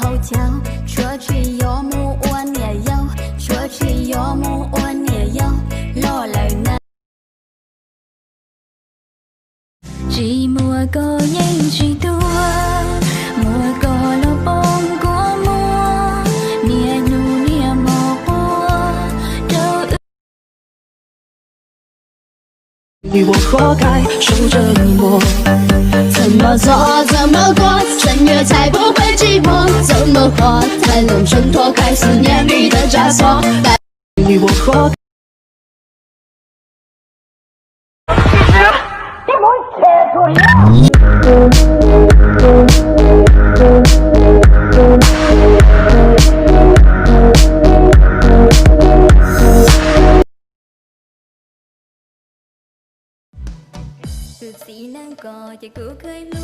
后脚，说起有木我也有，说起有木我也有，落泪那。chỉ mùa có nhanh chỉ tua mùa có lo bông của mùa nia nhu nia mò hoa đâu 与我活该，守着你我，怎么做怎么过，穿越才不会寂寞，怎么活才能挣脱开思念里的枷锁？与我活该。từ gì nàng có chạy cứ khơi lu